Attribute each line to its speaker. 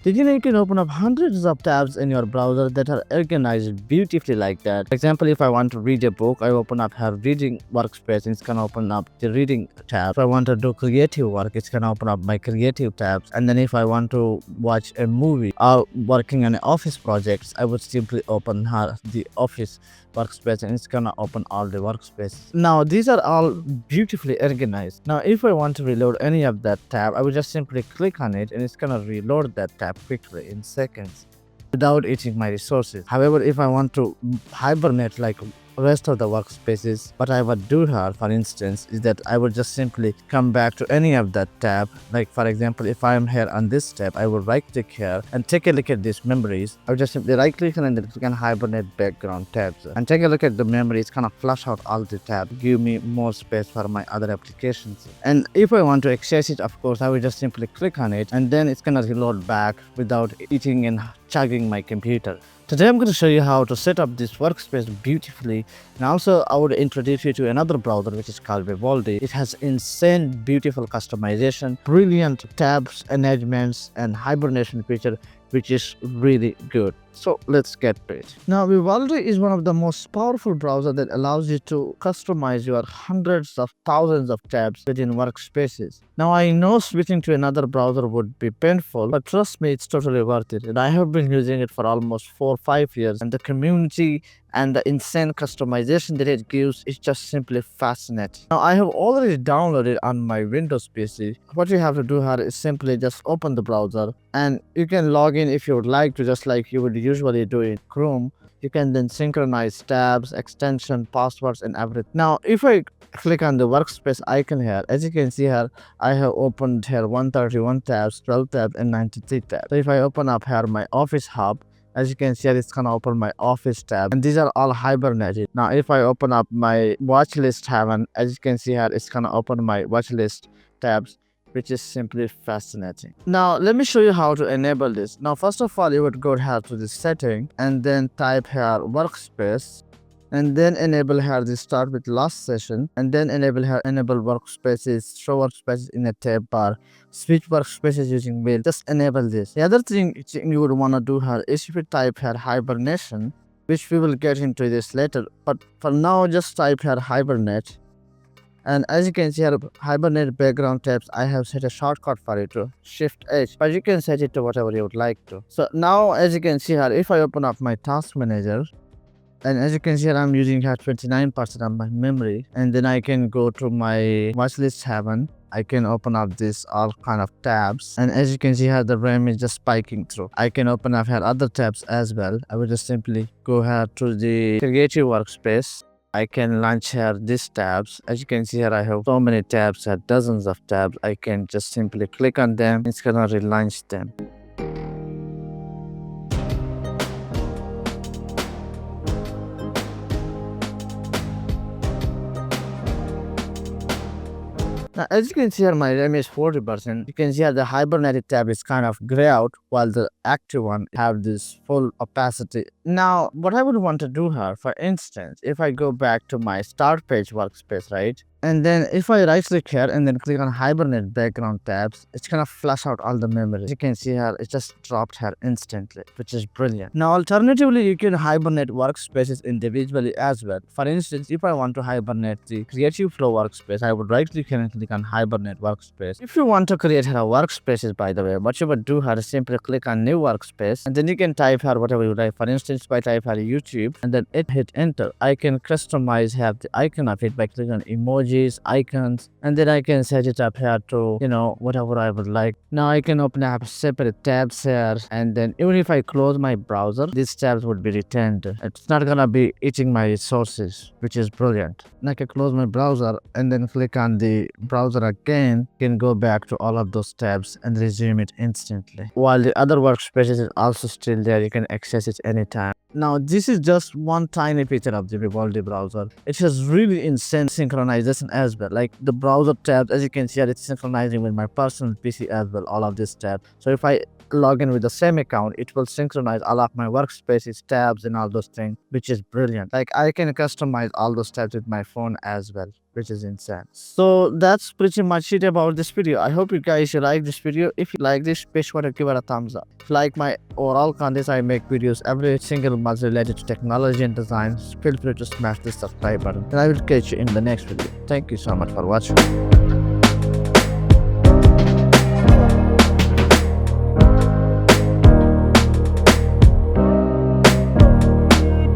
Speaker 1: Did you know you can open up hundreds of tabs in your browser that are organized beautifully like that? For example, if I want to read a book, I open up her reading workspace and it's gonna open up the reading tab. If I want to do creative work, it's gonna open up my creative tabs. And then if I want to watch a movie or working on office projects, I would simply open her the office workspace and it's gonna open all the workspaces. Now these are all beautifully organized. Now if I want to reload any of that tab, I would just simply click on it and it's gonna reload that tab quickly in seconds without eating my resources. However, if I want to hibernate like rest of the workspaces, what I would do here, for instance, is that I would just simply come back to any of that tab. Like for example, if I am here on this tab, I will right click here and take a look at these memories. I would just simply right click and then click on hibernate background tabs and take a look at the memories, kind of flush out all the tabs, give me more space for my other applications. And if I want to access it, of course, I will just simply click on it and then it's gonna reload back without eating and chugging my computer. Today I'm going to show you how to set up this workspace beautifully, and also I would introduce you to another browser which is called Vivaldi. It has insane beautiful customization, brilliant tabs, enhancements and hibernation feature which is really good. So let's get to it. Now Vivaldi is one of the most powerful browsers that allows you to customize your hundreds of thousands of tabs within workspaces. Now I know switching to another browser would be painful, but trust me, it's totally worth it. And I have been using it for almost 4 or 5 years, and the community and the insane customization that it gives is just simply fascinating. Now I have already downloaded on my Windows PC. What you have to do here is simply just open the browser and you can log in if you would like to, just like you would usually do in Chrome. You can then synchronize tabs, extension, passwords and everything. Now if I click on the workspace icon here, as you can see here, I have opened here 131 tabs, 12 tabs and 93 tabs. So if I open up here my Office Hub, as you can see here, it's gonna open my Office tab and these are all hibernated. Now if I open up my watch list tab, and as you can see here, it's gonna open my watch list tabs, which is simply fascinating. Now let me show you how to enable this. Now first of all, you would go here to the setting and then type here workspace and then enable here the start with last session and then enable here enable workspaces, show workspaces in a tab bar, switch workspaces using wheel. Just enable this. The other thing you would want to do here is if you type here hibernation, which we will get into this later, but for now just type here hibernate. And as you can see here, hibernate background tabs, I have set a shortcut for it to Shift H, but you can set it to whatever you would like to. So now as you can see here, if I open up my task manager, and as you can see here, I'm using here 29% of my memory, and then I can go to my watchlist tab and I can open up this all kind of tabs, and as you can see here, the RAM is just spiking through. I can open up here other tabs as well. I will just simply go here to the creative workspace. I can launch here these tabs. As you can see here, I have so many tabs, dozens of tabs. I can just simply click on them. It's gonna relaunch them. Now, as you can see here, my RAM is 40%. You can see here the hibernated tab is kind of gray out, while the active one have this full opacity. Now, what I would want to do here, for instance, if I go back to my start page workspace, right? And then if I right click here and then click on hibernate background tabs, it's gonna flush out all the memory. As you can see here, it just dropped here instantly, which is brilliant. Now alternatively, you can hibernate workspaces individually as well. For instance, if I want to hibernate the creative flow workspace, I would right click and click on hibernate workspace. If you want to create here workspaces, by the way, what you would do here is simply click on new workspace and then you can type here whatever you like. For instance, if I type here YouTube and then hit enter, I can customize here the icon of it by clicking on emoji, icons, and then I can set it up here to, whatever I would like. Now I can open up separate tabs here, and then even if I close my browser, these tabs would be retained. It's not gonna be eating my resources, which is brilliant. And I can close my browser and then click on the browser again, can go back to all of those tabs and resume it instantly. While the other workspaces is also still there, you can access it anytime. Now this is just one tiny feature of the Vivaldi browser. It has really insane synchronization as well. Like the browser tabs, as you can see, it's synchronizing with my personal PC as well, all of this tab. So if I log in with the same account, it will synchronize all of my workspaces, tabs, and all those things, which is brilliant. Like I can customize all those tabs with my phone as well, which is insane. So that's pretty much it about this video. I hope you guys like this video. If you like this, be sure to give it a thumbs up. If you like my overall content, I make videos every single month related to technology and design. Feel free to smash the subscribe button, and I will catch you in the next video. Thank you so much for watching.